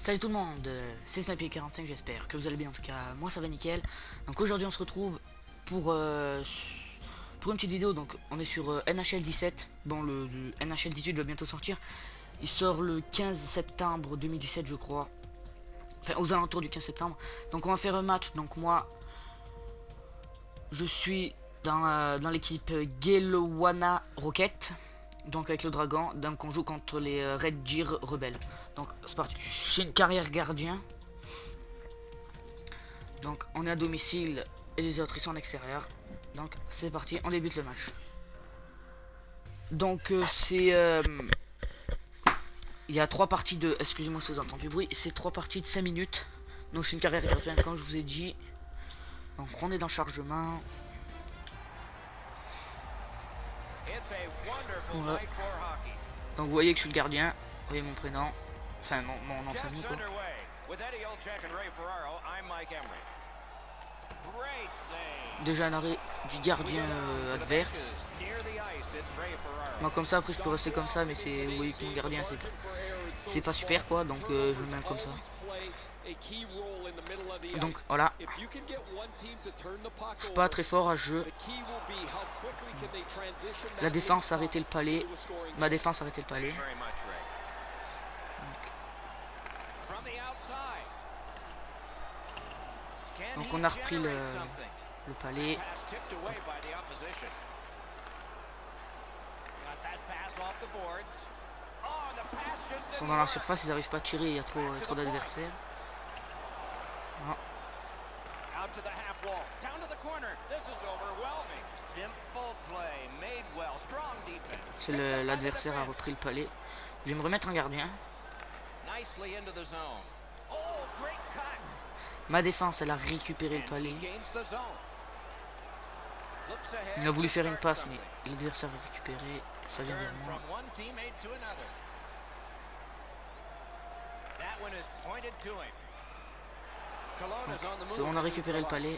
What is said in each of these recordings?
Salut tout le monde, c'est Sniper45, j'espère que vous allez bien. En tout cas, moi ça va nickel. Donc aujourd'hui on se retrouve pour une petite vidéo. Donc on est sur NHL 17. Bon, le NHL 18 va bientôt sortir. Il sort le 15 septembre 2017 je crois. Enfin aux alentours du 15 septembre. Donc on va faire un match. Donc moi je suis dans l'équipe Gelawana Rocket. Donc avec le dragon, donc on joue contre les Red Deer rebelles. Donc c'est parti. J'ai une carrière gardien. Donc on est à domicile et les autres ils sont en extérieur. Donc c'est parti, on débute le match. Donc il y a 3 parties de... Excusez-moi si vous entendez du bruit. C'est 3 parties de 5 minutes. Donc c'est une carrière gardien comme je vous ai dit. Donc on est dans le chargement. Voilà. Donc vous voyez que je suis le gardien. Vous voyez mon prénom. Enfin mon nom de famille quoi. Déjà un arrêt du gardien adverse. Moi comme ça après je peux rester comme ça, mais c'est, vous voyez que mon gardien c'est pas super quoi, donc je le mets comme ça. Donc voilà. Je suis pas très fort à ce jeu. La défense a arrêté le palais. Ma défense a arrêté le palais. Donc on a repris le palais. Ils sont dans la surface, ils n'arrivent pas à tirer, il y a trop d'adversaires. Ah. C'est l'adversaire a repris le palais. Je vais me remettre en gardien. Ma défense, elle a récupéré le palais. Il a voulu faire une passe, mais l'adversaire a récupéré. Ça vient vers moi. Donc, on a récupéré le palais.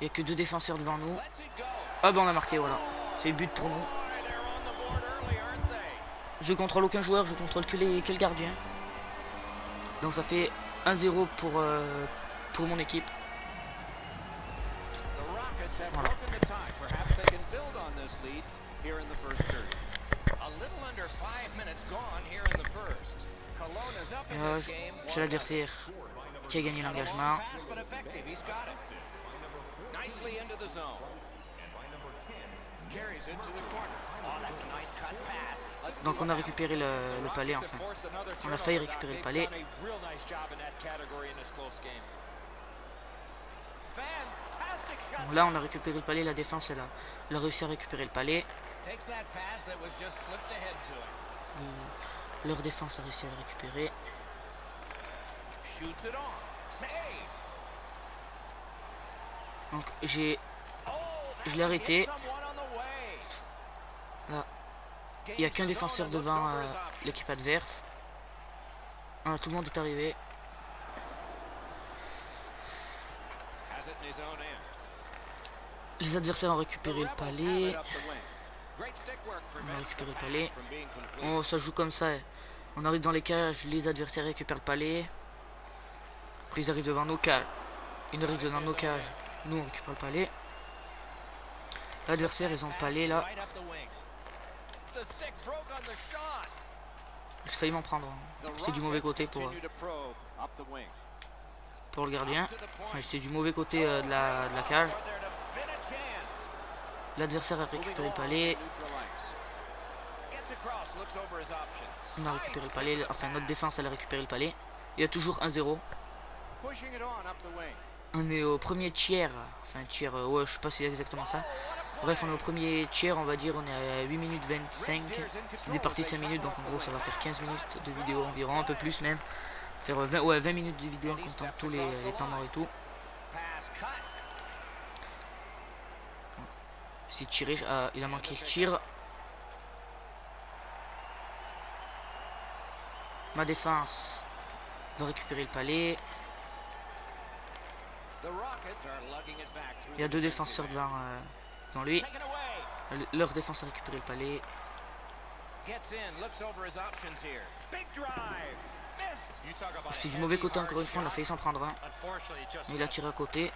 Il n'y a que 2 défenseurs devant nous. Ah ben on a marqué, voilà. C'est but pour nous. Je contrôle aucun joueur, je contrôle que le gardien. Donc ça fait 1-0 pour mon équipe. Voilà. C'est l'adversaire qui a gagné l'engagement. Donc on a récupéré le palais enfin. On a failli récupérer le palais. Bon, là on a récupéré le palais, la défense elle a réussi à récupérer le palais. Leur défense a réussi à le récupérer. Donc je l'ai arrêté. Là, il n'y a qu'un défenseur devant l'équipe adverse. Ah, tout le monde est arrivé. Les adversaires ont récupéré le palais. On a récupéré le palais. Oh, ça joue comme ça. On arrive dans les cages, les adversaires récupèrent le palais. Après ils arrivent devant nos cages. Ils arrivent devant nos cages. Nous on récupère le palais. L'adversaire ils ont le palais là. J'ai failli m'en prendre. J'étais du mauvais côté pour le gardien. Enfin, j'étais du mauvais côté de la cage. L'adversaire a récupéré le palais. On a récupéré le palais. Enfin notre défense elle a récupéré le palais. Il y a toujours 1-0. On est au premier tiers. Enfin tiers, ouais je sais pas si c'est exactement ça. Bref on est au premier tiers, on va dire on est à 8 minutes 25. C'est des parties de 5 minutes donc en gros ça va faire 15 minutes de vidéo environ, un peu plus même. Faire 20 minutes de vidéo en comptant tous les temps morts et tout. C'est tiré, il a manqué le tir. Ma défense va récupérer le palais. Il y a 2 défenseurs devant lui. Leur défense a récupéré le palais. C'est du mauvais côté encore une fois, on a failli s'en prendre un. Mais il a tiré à côté.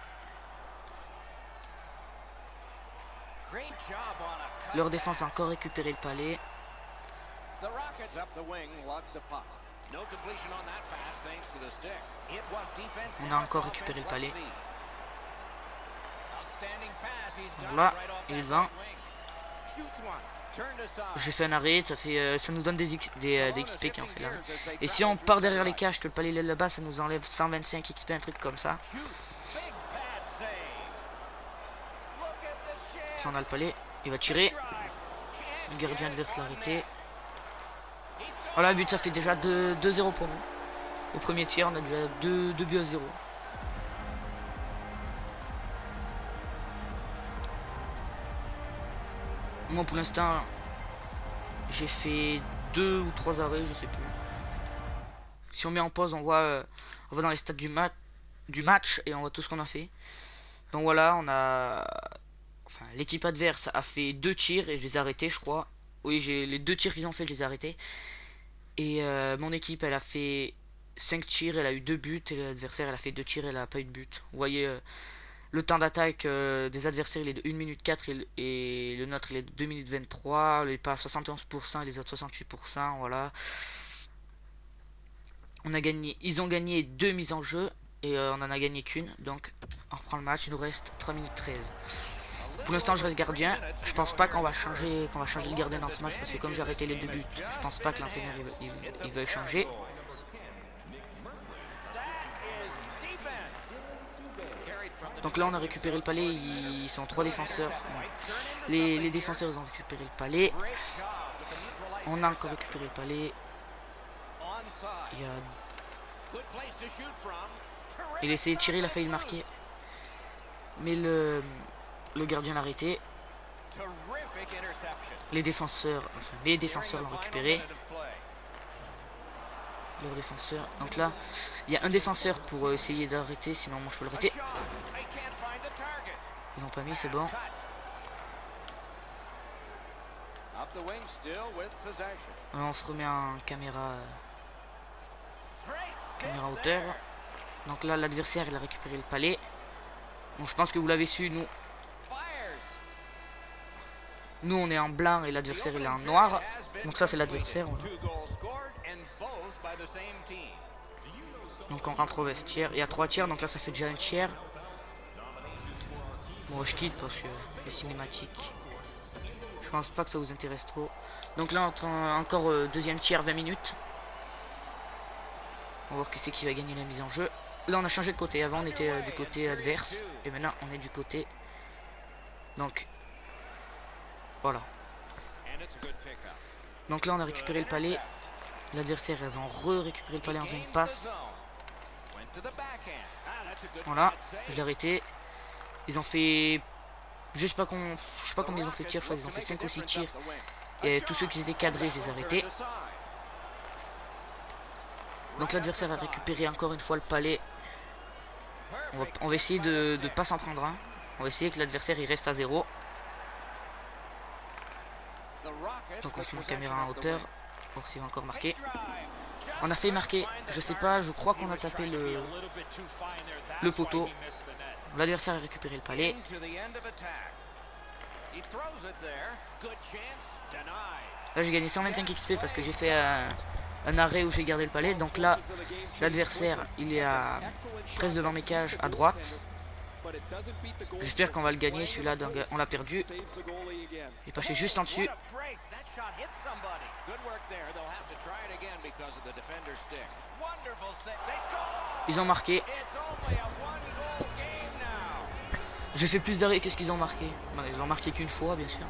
Leur défense a encore récupéré le palais. On a encore récupéré le palais. Donc là, il est devant. J'ai fait un arrêt, ça nous donne des XP qui en fait là. Et si on part derrière les cages, que le palais est là-bas, ça nous enlève 125 XP, un truc comme ça. On a le palais, il va tirer. Le gardien adverse l'a arrêté. Voilà, but, ça fait déjà 2-0 pour nous. Au premier tir, on a déjà 2 buts à 0. Moi pour l'instant, j'ai fait 2 ou 3 arrêts, je sais plus. Si on met en pause, on voit dans les stats du match et on voit tout ce qu'on a fait. Donc voilà, enfin, l'équipe adverse a fait 2 tirs et je les ai arrêtés, je crois. Oui, les 2 tirs qu'ils ont fait, je les ai arrêtés. Et mon équipe, elle a fait 5 tirs, elle a eu 2 buts. Et l'adversaire, elle a fait 2 tirs, elle a pas eu de but. Vous voyez, le temps d'attaque des adversaires, il est de 1 minute 4 et le nôtre, il est de 2 minutes 23. Il est pas à 71% et les autres 68%. Voilà. Ils ont gagné 2 mises en jeu et on en a gagné qu'une. Donc, on reprend le match, il nous reste 3 minutes 13. Pour l'instant, je reste gardien. Je pense pas qu'on va changer le gardien dans ce match parce que comme j'ai arrêté les 2 buts, je pense pas que l'entraîneur il veuille changer. Donc là, on a récupéré le palais. Ils sont 3 défenseurs. Les défenseurs, ils ont récupéré le palais. On a encore récupéré le palais. Il a essayé de tirer, il a failli le marquer. Mais le gardien l'a arrêté. Les défenseurs l'ont récupéré. Leur défenseur. Donc là, il y a un défenseur pour essayer d'arrêter, sinon moi je peux l'arrêter. Ils n'ont pas mis, c'est bon. On se remet en caméra hauteur. Donc là, l'adversaire il a récupéré le palais. Donc je pense que vous l'avez su, nous on est en blanc et l'adversaire il est en noir. Donc ça c'est l'adversaire. Donc on rentre au vestiaire. Il y a 3 tiers, donc là ça fait déjà un tiers. Bon, je quitte parce que les cinématiques, je pense pas que ça vous intéresse trop. Donc là encore deuxième tiers, 20 minutes. On va voir qui c'est qui va gagner la mise en jeu. Là on a changé de côté. Avant on était du côté adverse et maintenant on est du côté. Donc voilà. Donc là on a récupéré le palais. L'adversaire ils ont récupéré le palais en faisant une passe. Voilà, je l'ai arrêté. Ils ont fait, je sais pas combien ils ont fait de tirs, je crois qu'ils ont fait 5 ou 6 tirs. Et tous ceux qui étaient cadrés, je les ai arrêtés. Donc l'adversaire a récupéré encore une fois le palais. On va essayer de ne pas s'en prendre un. On va essayer que l'adversaire il reste à 0. Donc on se met en caméra en hauteur. Voir s'il va encore marquer. On a fait marquer, je sais pas, je crois qu'on a tapé le poteau. L'adversaire a récupéré le palais. Là j'ai gagné 125 XP parce que j'ai fait un arrêt où j'ai gardé le palais. Donc là l'adversaire il est presque devant mes cages à droite. J'espère qu'on va le gagner celui-là, on l'a perdu. Il est passé juste en dessus. Ils ont marqué. J'ai fait plus d'arrêts que ce qu'ils ont marqué. Bon, ils ont marqué qu'une fois bien sûr.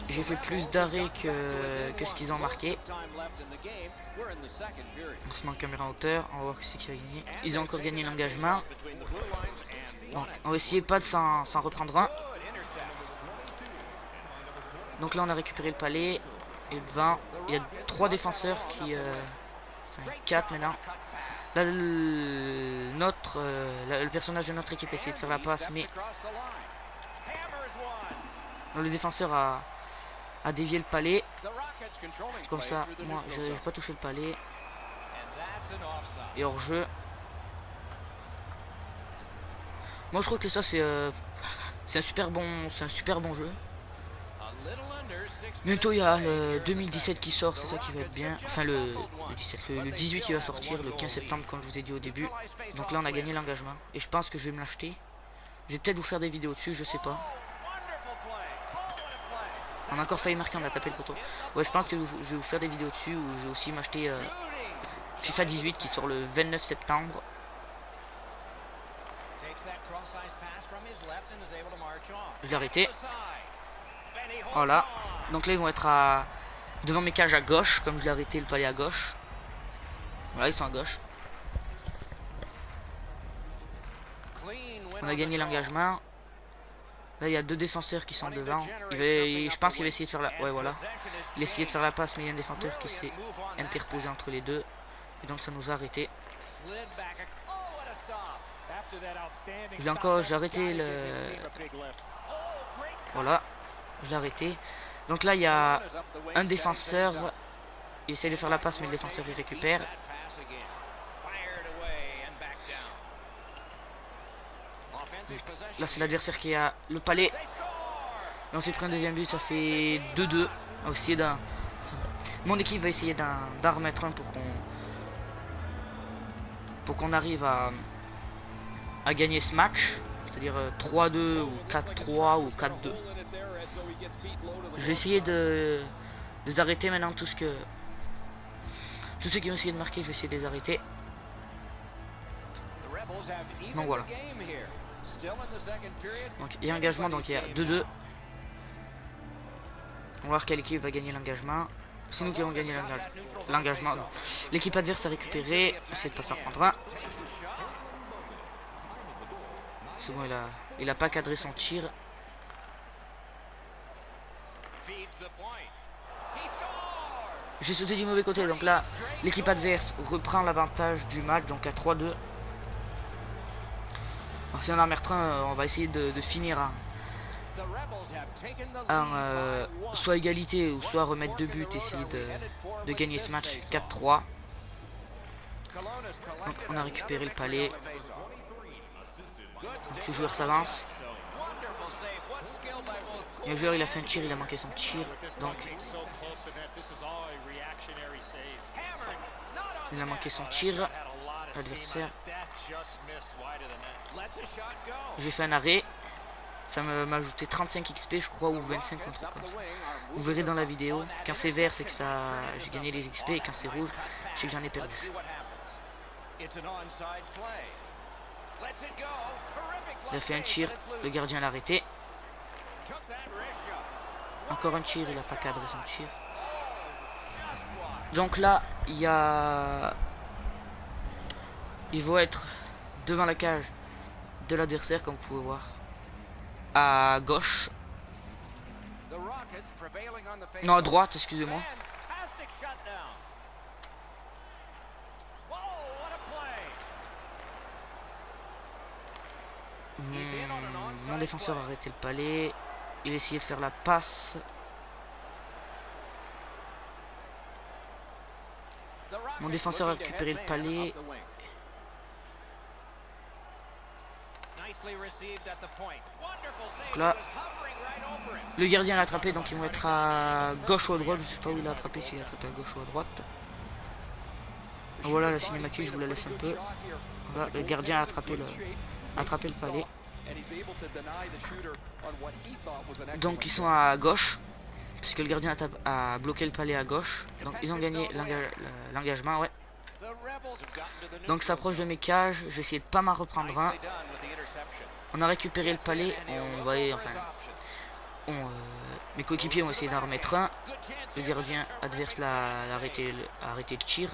J'ai fait plus d'arrêts que ce qu'ils ont marqué. On se met en caméra en hauteur. On va voir qui c'est qui va gagner. Ils ont encore gagné l'engagement. Donc on va essayer pas de s'en reprendre un. Donc là on a récupéré le palais. Et devant il y a 3 défenseurs qui... enfin 4 maintenant. Là le personnage de notre équipe essaie de faire la passe, mais le défenseur a dévié le palais. Comme ça, moi je n'ai pas touché le palais. Et hors jeu. Moi je trouve que ça c'est un super bon jeu. Bientôt il y a le 2017 qui sort, c'est ça qui va être bien. Enfin le 17, le 18 qui va sortir, le 15 septembre comme je vous ai dit au début. Donc là on a gagné l'engagement. Et je pense que je vais me l'acheter. Je vais peut-être vous faire des vidéos dessus, je sais pas. On a encore failli marquer, on a tapé le poteau. Ouais, je pense que je vais vous faire des vidéos dessus, ou je vais aussi m'acheter FIFA 18 qui sort le 29 septembre. Je l'ai arrêté. Voilà. Donc là ils vont être devant mes cages à gauche, comme je l'ai arrêté le palais à gauche. Voilà, ils sont à gauche. On a gagné l'engagement. Là il y a deux défenseurs qui sont devant. Je pense qu'il va essayer de faire la... Ouais voilà. Il a essayé de faire la passe mais il y a un défenseur qui s'est interposé entre les deux. Et donc ça nous a arrêté. J'ai arrêté le... Voilà. Je l'ai arrêté. Donc là il y a un défenseur. Il essaie de faire la passe mais le défenseur il récupère. Là c'est l'adversaire qui a le palais. Et on s'est pris un deuxième but, ça fait 2-2. Mon équipe va essayer d'en remettre un pour qu'on arrive à gagner ce match. C'est-à-dire 3-2 ou 4-3 ou 4-2. Je vais essayer de les arrêter maintenant. Tous ceux qui ont essayé de marquer, je vais essayer de les arrêter. Donc voilà. Donc il y a engagement, donc il y a 2-2. On va voir quelle équipe va gagner l'engagement. C'est nous qui avons gagné l'engagement. L'équipe adverse a récupéré. Essayer de pas s'en prendre un. C'est bon, il a pas cadré son tir. J'ai sauté du mauvais côté, donc là l'équipe adverse reprend l'avantage du match, donc à 3-2. Si on en remet un, on va essayer de finir soit égalité ou soit remettre 2 buts, essayer de gagner ce match 4-3. Donc on a récupéré le palais. Donc les joueurs s'avancent. Et le joueur il a fait un tir, il a manqué son tir. Donc il a manqué son tir. L'adversaire. J'ai fait un arrêt. Ça m'a ajouté 35 XP je crois, ou 25 comme ça. Vous verrez dans la vidéo. Quand c'est vert c'est que j'ai gagné les XP, et quand c'est rouge c'est que j'en ai perdu. Il a fait un tir, le gardien l'a arrêté. Encore un tir, il a pas cadré son tir. Donc là il va être devant la cage de l'adversaire, comme vous pouvez voir, à gauche. Non, à droite, excusez-moi. Mon défenseur a arrêté le palais. Il a essayé de faire la passe. Mon défenseur a récupéré le palais. Donc là, le gardien l'a attrapé, donc ils vont être à gauche ou à droite. Je sais pas où il a attrapé, s'il a attrapé à gauche ou à droite. Voilà la cinématique, je vous la laisse un peu. Voilà, le gardien a attrapé le palais. Donc ils sont à gauche, puisque le gardien a bloqué le palais à gauche. Donc ils ont gagné l'engagement, ouais. Donc ça approche de mes cages, je vais essayer de pas m'en reprendre un. On a récupéré le palais, mes coéquipiers ont essayé d'en remettre un. Le gardien adverse a arrêté le tir.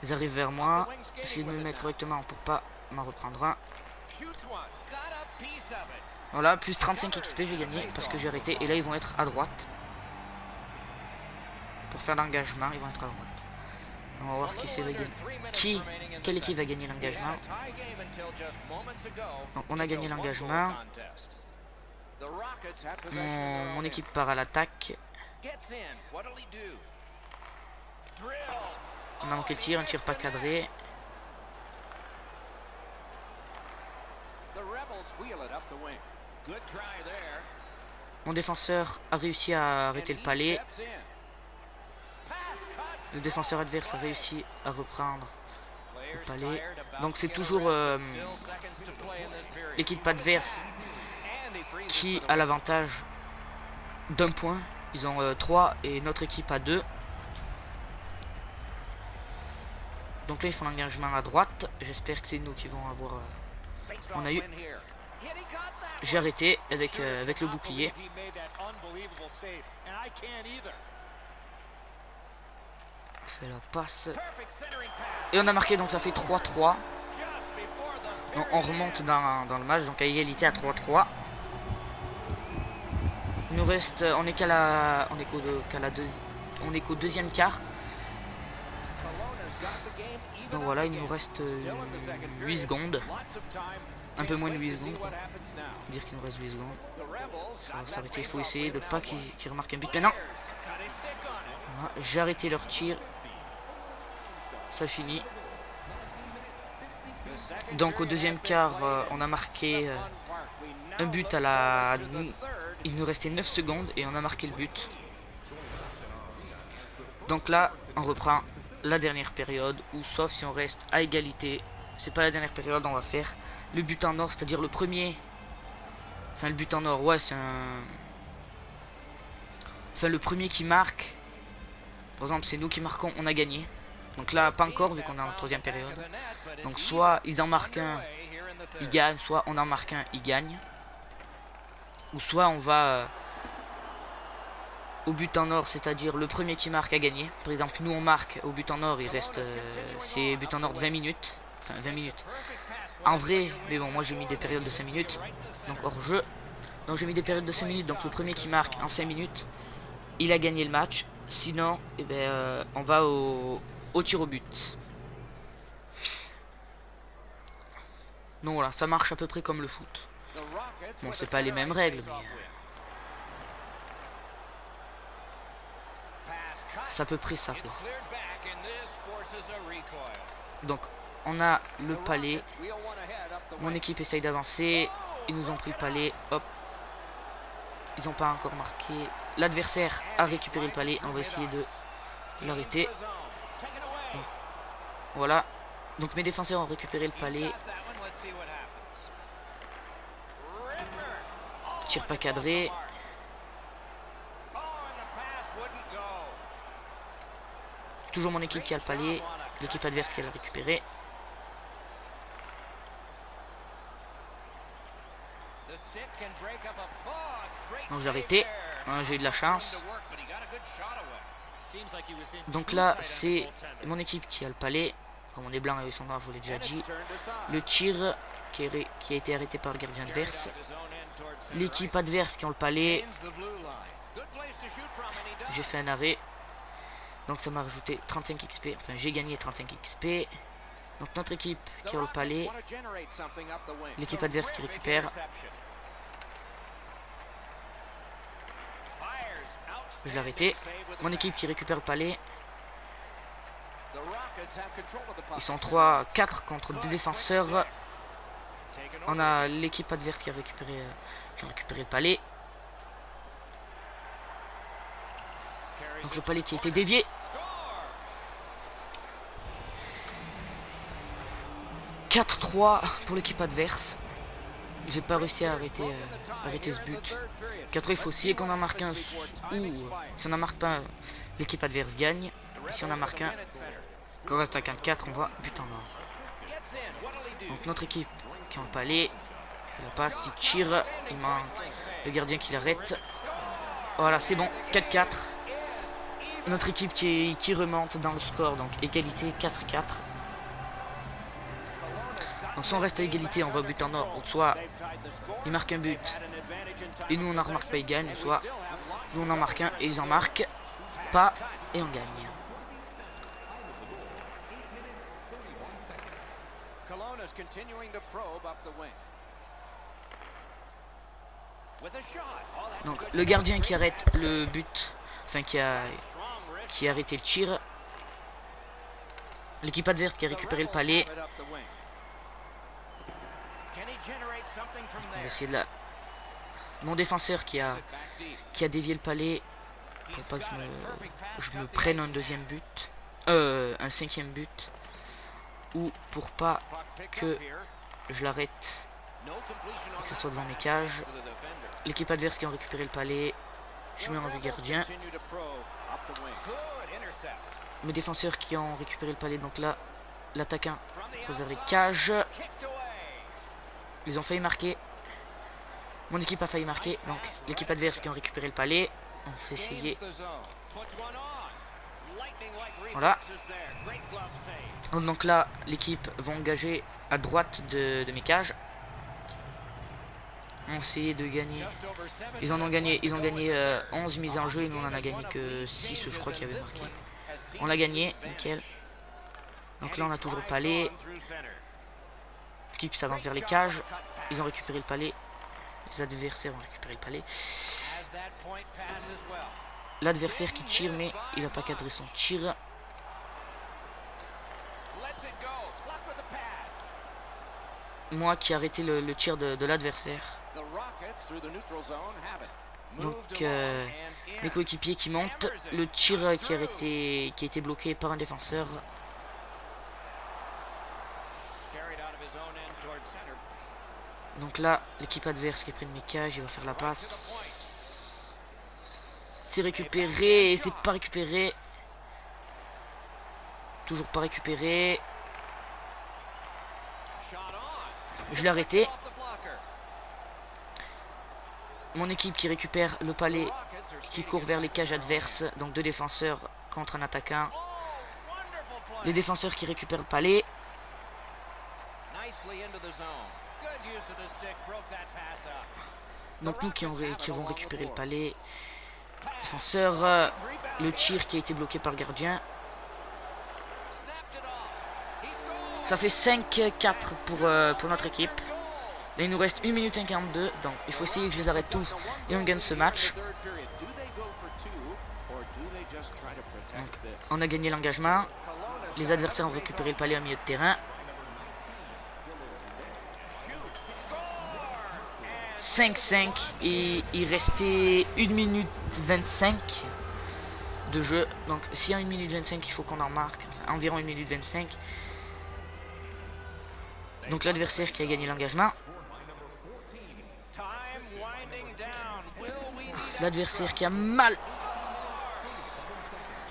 Ils arrivent vers moi, j'essaie de me mettre correctement pour pas m'en reprendre un. Voilà, plus 35 XP j'ai gagné parce que j'ai arrêté. Et là ils vont être à droite. Pour faire l'engagement, ils vont être à droite. On va voir quelle équipe va gagner l'engagement. Donc on a gagné l'engagement. Mon équipe part à l'attaque. On a manqué le tir, un tir pas cadré. Mon défenseur a réussi à arrêter le palais. Le défenseur adverse a réussi à reprendre le palais. Donc c'est toujours l'équipe adverse qui a l'avantage d'un point. Ils ont 3 et notre équipe a 2. Donc là ils font l'engagement à droite. J'espère que c'est nous qui vont avoir... On a eu... J'ai arrêté avec le bouclier. On fait la passe. Et on a marqué, donc ça fait 3-3. On remonte dans le match, donc à égalité à 3-3. Il nous reste... On est qu'au deuxième quart. Donc voilà, il nous reste 8 secondes. Un peu moins de 8 secondes. Dire qu'il nous reste 8 secondes. Ça va s'arrêter. Il faut essayer de pas qu'ils remarquent un but. Maintenant, voilà, j'ai arrêté leur tir. Ça finit. Donc au deuxième quart, on a marqué un but à la... Il nous restait 9 secondes et on a marqué le but. Donc là, on reprend la dernière période, ou sauf si on reste à égalité. C'est pas la dernière période, on va faire le but en or, c'est-à-dire le premier. Enfin, le but en or, ouais, c'est un... Enfin, le premier qui marque. Par exemple, c'est nous qui marquons, on a gagné. Donc là, pas encore, vu qu'on est en troisième période. Donc soit ils en marquent un, ils gagnent, soit on en marque un, ils gagnent. Ou soit on va au but en or, c'est-à-dire le premier qui marque a gagné. Par exemple, nous on marque au but en or, il reste... c'est but en or de 20 minutes. Enfin, 20 minutes. En vrai, mais bon, moi j'ai mis des périodes de 5 minutes. Donc hors jeu. Donc j'ai mis des périodes de 5 minutes. Donc le premier qui marque en 5 minutes, il a gagné le match. Sinon, eh ben, on va au tir au but. Donc voilà, ça marche à peu près comme le foot. Bon, c'est pas les mêmes règles, mais... c'est à peu près ça, quoi. Donc, on a le palais. Mon équipe essaye d'avancer. Ils nous ont pris le palais. Hop. Ils n'ont pas encore marqué. L'adversaire a récupéré le palais. On va essayer de l'arrêter. Voilà. Donc mes défenseurs ont récupéré le palais. Tir pas cadré. Toujours mon équipe qui a le palais. L'équipe adverse qui a le récupéré. Donc j'ai arrêté. J'ai eu de la chance. Donc là, c'est mon équipe qui a le palais. Comme on est blanc et ils sont noirs, je vous l'ai déjà dit. Le tir qui a été arrêté par le gardien adverse. L'équipe adverse qui a le palais. J'ai fait un arrêt. Donc ça m'a rajouté 35 XP. Enfin, j'ai gagné 35 XP. Donc notre équipe qui a le palais. L'équipe adverse qui récupère. Je l'ai arrêté. Mon équipe qui récupère le palais. Ils sont 3-4 contre 2 défenseurs. On a l'équipe adverse qui a récupéré le palais. Donc le palais qui a été dévié. « 4-3 pour l'équipe adverse. J'ai pas réussi à arrêter ce but. 4, il faut aussi qu'on en marque un. Ou si on en marque pas, l'équipe adverse gagne. Et si on en marque un, quand on reste à 4, on va but en or. Donc notre équipe qui est en palais. La passe, il tire. Il manque le gardien qui l'arrête. Voilà, c'est bon. 4-4. Notre équipe qui remonte dans le score. Donc égalité 4-4. Donc si on reste à égalité, on va au but en or. Donc soit ils marquent un but et nous on n'en remarque pas, ils gagnent. Soit nous on en marque un et ils en marquent pas et on gagne. Donc le gardien qui arrête le but, enfin qui a arrêté le tir. L'équipe adverse qui a récupéré le palais. On va essayer de la... Mon défenseur qui a dévié le palais pour pas que je me prenne un deuxième but. Un cinquième but. Ou pour pas que je l'arrête. Que ça soit devant mes cages. L'équipe adverse qui a récupéré le palais. Je mets en vue gardien. Mes défenseurs qui ont récupéré le palais. Donc là, l'attaquant vers les cages. Ils ont failli marquer. Mon équipe a failli marquer. Donc l'équipe adverse qui a récupéré le palais. On fait essayer. Voilà. Donc là, l'équipe va engager à droite de mes cages. On va essayer de gagner. Ils ont gagné 11 mises en jeu et nous on en a gagné que 6, je crois qu'il y avait marqué. On l'a gagné, nickel. Donc là on a toujours le palais. L'équipe s'avance vers les cages. Ils ont récupéré le palais. Les adversaires ont récupéré le palais. L'adversaire qui tire mais il n'a pas cadré son tir. Moi qui ai arrêté le tir de l'adversaire. Donc mes coéquipiers qui montent. Le tir qui a été bloqué par un défenseur. Donc là, l'équipe adverse qui est près de mes cages, il va faire la passe. C'est récupéré et c'est pas récupéré. Toujours pas récupéré. Je l'ai arrêté. Mon équipe qui récupère le palais, qui court vers les cages adverses. Donc deux défenseurs contre un attaquant. Les défenseurs qui récupèrent le palais. Donc nous qui vont récupérer le palais. Défenseur, le tir qui a été bloqué par le gardien. Ça fait 5-4 pour notre équipe. Et il nous reste 1 minute 52. Donc il faut essayer que je les arrête tous et on gagne ce match. Donc, on a gagné l'engagement. Les adversaires ont récupéré le palais au milieu de terrain. 5-5 et il restait 1 minute 25 de jeu. Donc si en 1 minute 25 il faut qu'on en marque, enfin, environ 1 minute 25. Donc l'adversaire qui a gagné l'engagement. L'adversaire qui a mal.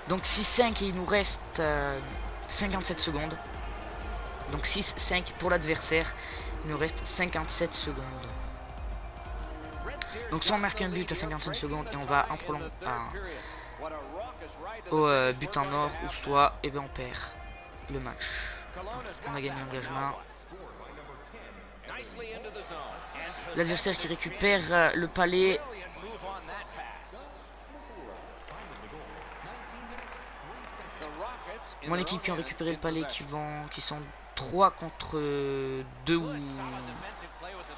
Donc 6-5 et il nous reste 57 secondes. Donc 6-5 pour l'adversaire. Il nous reste 57 secondes. Donc soit on marque un but à 55 secondes et on va en prolongation au but en or, ou soit on perd le match. Donc, on a gagné l'engagement. L'adversaire qui récupère le palais. Mon équipe qui a récupéré le palais qui sont 3 contre 2 ou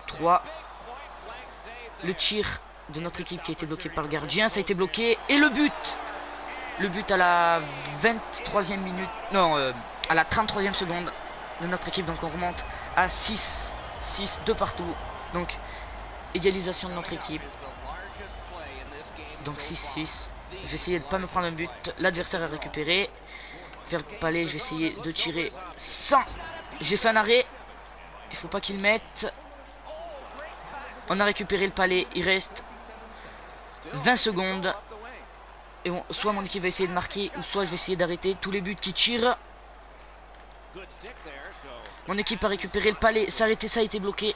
3. Le tir de notre équipe qui a été bloqué par le gardien, ça a été bloqué. Et le but à la 23e minute, non, à la 33e seconde de notre équipe. Donc on remonte à 6 de partout. Donc égalisation de notre équipe. Donc 6-6. J'ai essayé de ne pas me prendre un but. L'adversaire a récupéré. Vers le palais, j'ai essayé de tirer sans. J'ai fait un arrêt. Il faut pas qu'il mette. On a récupéré le palais. Il reste 20 secondes. Et bon, soit mon équipe va essayer de marquer, ou soit je vais essayer d'arrêter tous les buts qui tirent. Mon équipe a récupéré le palais. Ça a été bloqué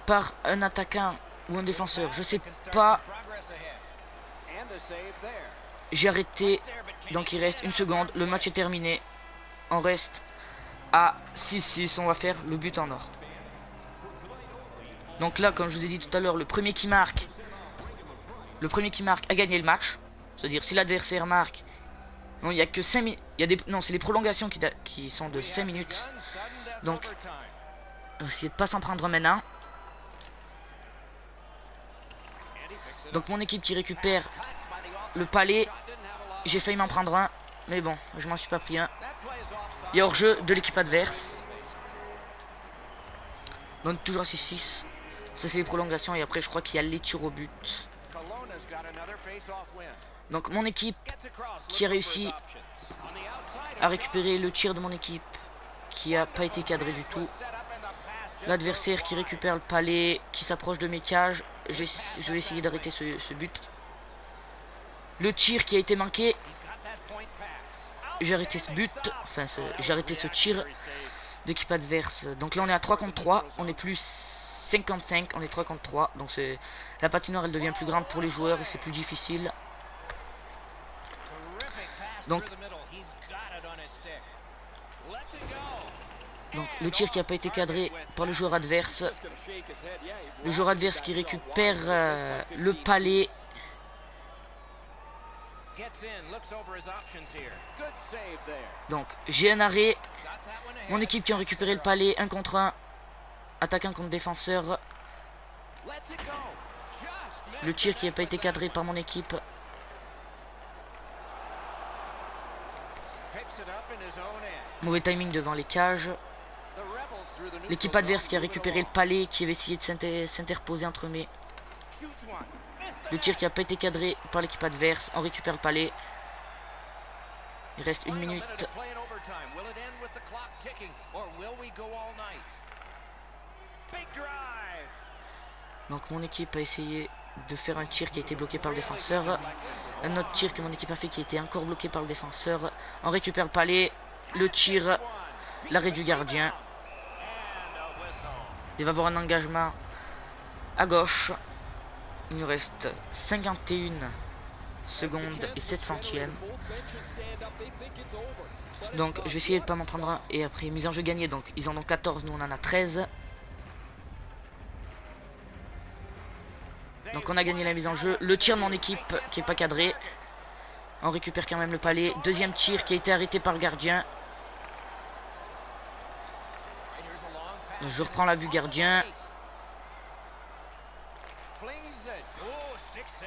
par un attaquant ou un défenseur. Je sais pas. J'ai arrêté. Donc il reste 1 seconde. Le match est terminé. On reste à 6-6. On va faire le but en or. Donc là, comme je vous ai dit tout à l'heure, le premier qui marque a gagné le match. C'est-à-dire si l'adversaire marque. Non, il n'y a que 5 minutes. Non, c'est les prolongations qui sont de 5 minutes. Donc, essayez de pas s'en prendre maintenant. Donc mon équipe qui récupère le palais. J'ai failli m'en prendre un. Mais bon, je m'en suis pas pris un. Il y a hors-jeu de l'équipe adverse. Donc toujours à 6-6. Ça c'est les prolongations et après je crois qu'il y a les tirs au but. Donc mon équipe qui a réussi à récupérer le tir de mon équipe qui a pas été cadré du tout. L'adversaire qui récupère le palais, qui s'approche de mes cages. Je vais essayer d'arrêter ce but. Le tir qui a été manqué. J'ai arrêté ce but. Enfin, j'ai arrêté ce tir d'équipe adverse. Donc là, on est à 3 contre 3. On est plus 55. On est 3 contre 3. Donc la patinoire, elle devient plus grande pour les joueurs et c'est plus difficile. Donc le tir qui n'a pas été cadré par le joueur adverse. Le joueur adverse qui récupère le palais. Donc j'ai un arrêt. Mon équipe qui a récupéré le palais. 1 contre 1. Attaquant contre défenseur. Le tir qui n'a pas été cadré par mon équipe. Mauvais timing devant les cages. L'équipe adverse qui a récupéré le palais, qui avait essayé de s'interposer entre mes. Le tir qui n'a pas été cadré par l'équipe adverse. On récupère le palais. Il reste 1 minute. Donc mon équipe a essayé de faire un tir qui a été bloqué par le défenseur. Un autre tir que mon équipe a fait qui a été encore bloqué par le défenseur. On récupère le palais. Le tir. L'arrêt du gardien. Il va avoir un engagement à gauche. Il nous reste 51 secondes et 7 centièmes. Donc je vais essayer de ne pas m'en prendre un. Et après mise en jeu gagnée. Donc ils en ont 14, nous on en a 13. Donc on a gagné la mise en jeu. Le tir de mon équipe qui n'est pas cadré. On récupère quand même le palais. Deuxième tir qui a été arrêté par le gardien. Je reprends la vue gardien.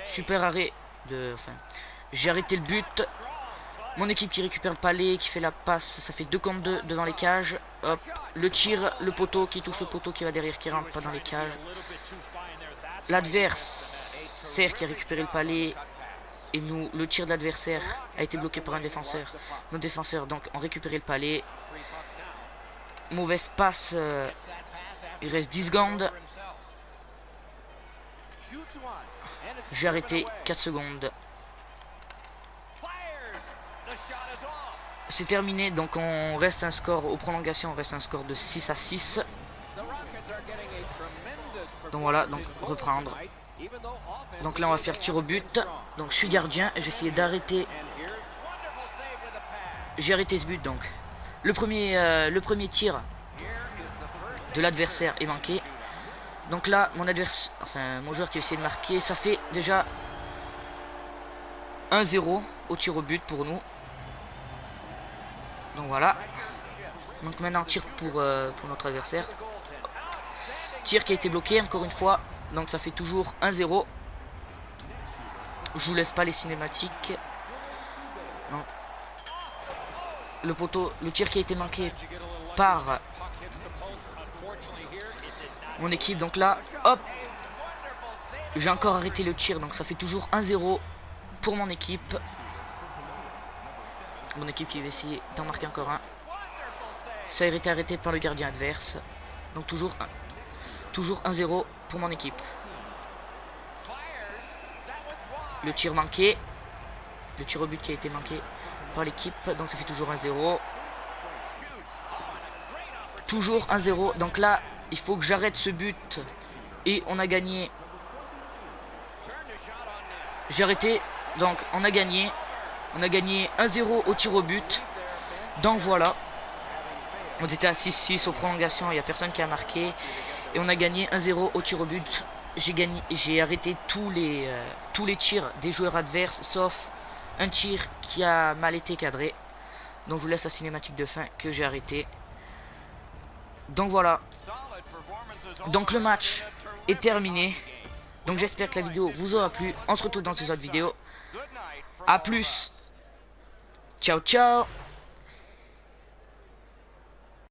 Super arrêt de. Enfin, j'ai arrêté le but. Mon équipe qui récupère le palais, qui fait la passe. Ça fait 2 contre 2 devant les cages. Hop. Le tir, le poteau qui touche le poteau qui va derrière, qui rentre pas dans les cages. L'adversaire qui a récupéré le palais. Et nous, le tir de l'adversaire a été bloqué par un défenseur. Nos défenseurs donc ont récupéré le palais. Mauvaise passe. Il reste 10 secondes. J'ai arrêté 4 secondes. C'est terminé. Donc on reste un score aux prolongations. On reste un score de 6-6. Donc voilà. Donc reprendre. Donc là on va faire tir au but. Donc je suis gardien. J'ai essayé d'arrêter. J'ai arrêté ce but donc. Le premier tir de l'adversaire est manqué. Donc là, mon joueur qui a essayé de marquer, ça fait déjà 1-0 au tir au but pour nous. Donc voilà. Donc maintenant tir pour notre adversaire. Tir qui a été bloqué encore une fois. Donc ça fait toujours 1-0. Je vous laisse pas les cinématiques. Donc, le poteau, le tir qui a été manqué par mon équipe. Donc là, hop, j'ai encore arrêté le tir. Donc ça fait toujours 1-0 pour mon équipe. Mon équipe qui va essayer d'en marquer encore un. Ça a été arrêté par le gardien adverse. Donc toujours 1-0 pour mon équipe. Le tir manqué. Le tir au but qui a été manqué par l'équipe. Donc ça fait toujours 1-0. Toujours 1-0. Donc là, il faut que j'arrête ce but. Et on a gagné. J'ai arrêté. Donc on a gagné. On a gagné 1-0 au tir au but. Donc voilà. On était à 6-6 aux prolongations. Il n'y a personne qui a marqué. Et on a gagné 1-0 au tir au but. J'ai arrêté tous les tirs des joueurs adverses. Sauf un tir qui a mal été cadré. Donc je vous laisse la cinématique de fin que j'ai arrêté. Donc voilà. Donc le match est terminé. Donc j'espère que la vidéo vous aura plu. On se retrouve dans une autre vidéo. A plus. Ciao ciao.